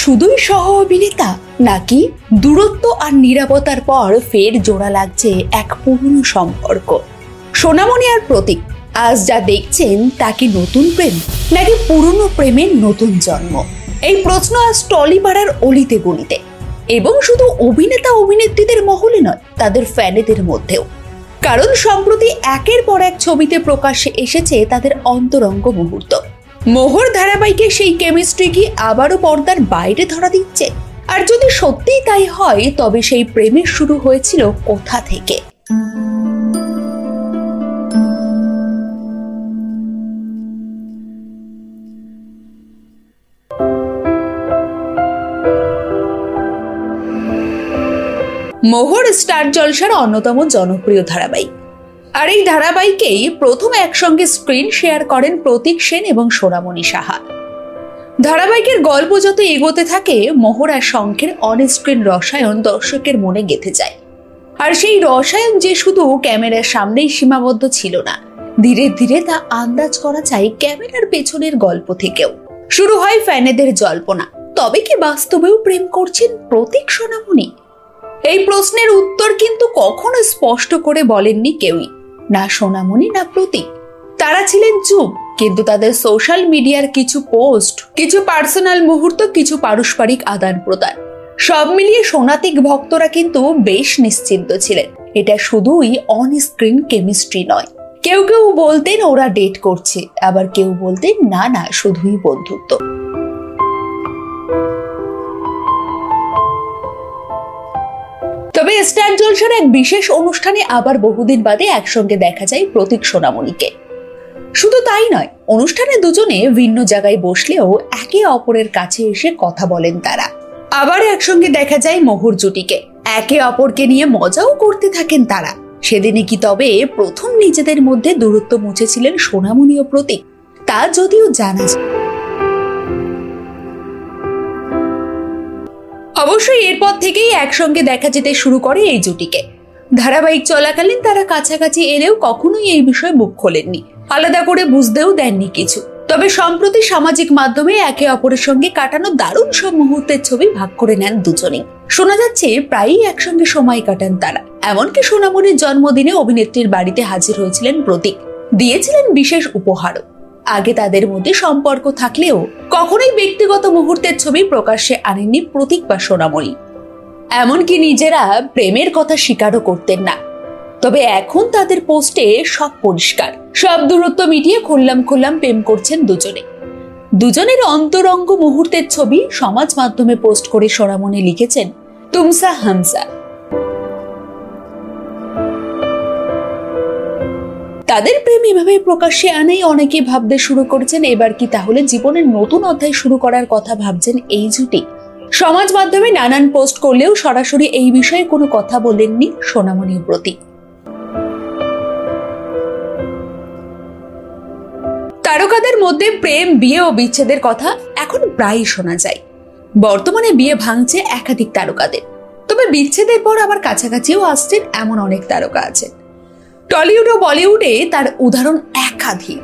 শুধুই সহ অভিনেতা, নাকি দূরত্ব আর নিরাপত্তার পর ফের জোড়া লাগছে এক পুরনো সম্পর্ক? সোনামণি আর প্রতীক আজ যা দেখছেন তা কি নতুন প্রেম, নাকি পুরনো প্রেমের নতুন জন্ম? এই প্রশ্ন আজ টলিপাড়ার অলিতে গলিতে, এবং শুধু অভিনেতা অভিনেত্রীদের মহলে নয়, তাদের ফ্যানেদের মধ্যেও। কারণ সম্প্রতি একের পর এক ছবিতে প্রকাশ্যে এসেছে তাদের অন্তরঙ্গ মুহূর্ত। মোহর ধারাবাহিকে সেই কেমিস্ট্রি কি আবারও পর্দার বাইরে ধরা দিচ্ছে? আর যদি সত্যিই তাই হয়, তবে সেই প্রেমের শুরু হয়েছিল কোথা থেকে? মোহর স্টার জলসার অন্যতম জনপ্রিয় ধারাবাহিক, আর এই ধারাবাহিকেই প্রথম একসঙ্গে স্ক্রিন শেয়ার করেন প্রতীক সেন এবং সোনামণি সাহা। ধারাবাহিকের গল্প যত এগোতে থাকে, মোহর আর শঙ্খের অন স্ক্রিন রসায়ন দর্শকের মনে গেঁথে যায়। আর সেই রসায়ন যে শুধু ক্যামেরার সামনেই সীমাবদ্ধ ছিল না, ধীরে ধীরে তা আন্দাজ করা যায় ক্যামেরার পেছনের গল্প থেকেও। শুরু হয় ফ্যানেদের জল্পনা, তবে কি বাস্তবেও প্রেম করছেন প্রতীক সোনামণি? এই প্রশ্নের উত্তর কিন্তু কখনো স্পষ্ট করে বলেননি কেউই, না সোনামণি না প্রতীক। তারা ছিলেন চুপ, কিন্তু তাদের সোশ্যাল মিডিয়ার কিছু পোস্ট, কিছু পার্সোনাল মুহূর্ত, কিছু পারস্পরিক আদান প্রদান, সব মিলিয়ে সোনাতিক ভক্তরা কিন্তু বেশ নিশ্চিন্ত ছিলেন এটা শুধুই অন স্ক্রিন কেমিস্ট্রি নয়। কেউ কেউ বলতেন ওরা ডেট করছে, আবার কেউ বলতেন না না শুধুই বন্ধুত্ব। তবে স্টার জলসার এক বিশেষ অনুষ্ঠানে আবার বহুদিন বাদে একসঙ্গে দেখা যায় প্রতীক সোনামণিকে। শুধু তাই নয়, অনুষ্ঠানে দুজনে ভিন্ন জায়গায় বসলেও একে অপরের কাছে এসে কথা বলেন তারা। আবার একসঙ্গে দেখা যায় মোহর জুটিকে, একে অপরকে নিয়ে মজাও করতে থাকেন তারা। সেদিনে কি তবে প্রথম নিজেদের মধ্যে দূরত্ব মুছেছিলেন সোনামণি ও প্রতীক? তা যদিও জানা যায়। অবশ্যই এরপর থেকেই একসঙ্গে দেখা যেতে শুরু করে এই জুটিকে। ধারাবাহিক চলাকালীন তারা কাছাকাছি এলেও কখনোই এই বিষয়ে মুখ খোলেননি, আলাদা করে বুঝতেও দেননি কিছু। তবে সম্প্রতি সামাজিক মাধ্যমে একে অপরের সঙ্গে কাটানো দারুণ সব মুহূর্তের ছবি ভাগ করে নেন দুজনেই। শোনা যাচ্ছে প্রায়ই একসঙ্গে সময় কাটান তারা। এমনকি সোনামণির জন্মদিনে অভিনেত্রীর বাড়িতে হাজির হয়েছিলেন প্রতীক, দিয়েছিলেন বিশেষ উপহারও। আগে তাদের মধ্যে সম্পর্ক থাকলেও কখনোই ব্যক্তিগত মুহূর্তের ছবি প্রকাশ্যে আনেননি প্রতীক বা সোনামণি। এমনকি নিজেরা প্রেমের কথা স্বীকারও করতেন না। তবে এখন তাদের পোস্টে সব পরিষ্কার, সব দূরত্ব মিটিয়ে খুললাম প্রেম করছেন দুজনে। দুজনের অন্তরঙ্গ মুহূর্তের ছবি সমাজ মাধ্যমে পোস্ট করে সোনামণি লিখেছেন, তুমসা হামসা। তাদের প্রেম এভাবে প্রকাশ্যে আনাই অনেকে ভাবতে শুরু করেছেন এবার কি তাহলে জীবনের নতুন অধ্যায় শুরু করার কথা ভাবছেন এই জুটি। সমাজ মাধ্যমে নানান পোস্ট করলেও সরাসরি এই বিষয়ে কোনো কথা বলেননি সোনামণি ও প্রতীক। তারকাদের মধ্যে প্রেম, বিয়ে ও বিচ্ছেদের কথা এখন প্রায়ই শোনা যায়। বর্তমানে বিয়ে ভাঙছে একাধিক তারকাদের, তবে বিচ্ছেদের পর আবার কাছাকাছিও আসছেন এমন অনেক তারকা আছেন। টলিউড ও বলিউডে তার উদাহরণ একাধিক।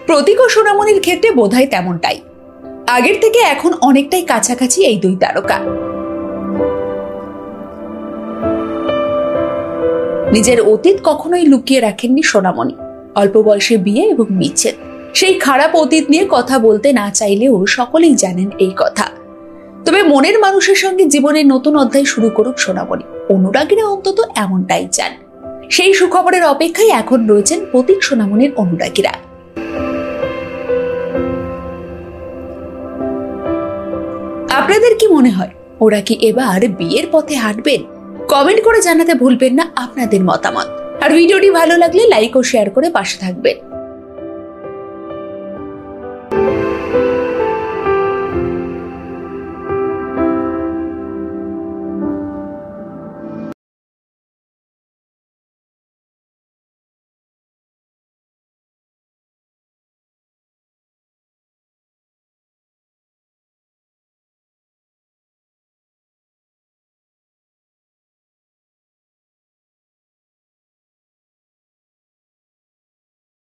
প্রতীক ও সোনামণির ক্ষেত্রে বোধহয় তেমনটাই। আগের থেকে এখন অনেকটাই কাছাকাছি এই দুই তারকা। নিজের অতীত কখনোই লুকিয়ে রাখেননি সোনামণি। অল্প বয়সে বিয়ে এবং বিচ্ছেদ, সেই খারাপ অতীত নিয়ে কথা বলতে না চাইলেও সকলেই জানেন এই কথা। তবে মনের মানুষের সঙ্গে জীবনের নতুন অধ্যায় শুরু করুক সোনামণি, অনুরাগীরা অন্তত এমনটাই চান। সেই সুখবরের অপেক্ষায় এখন রয়েছেন প্রতীক সোনামণির অনুরাগীরা। আপনাদের কি মনে হয়, ওরা কি এবার বিয়ের পথে হাঁটবেন? কমেন্ট করে জানাতে ভুলবেন না আপনাদের মতামত। আর ভিডিওটি ভালো লাগলে লাইক ও শেয়ার করে পাশে থাকবেন।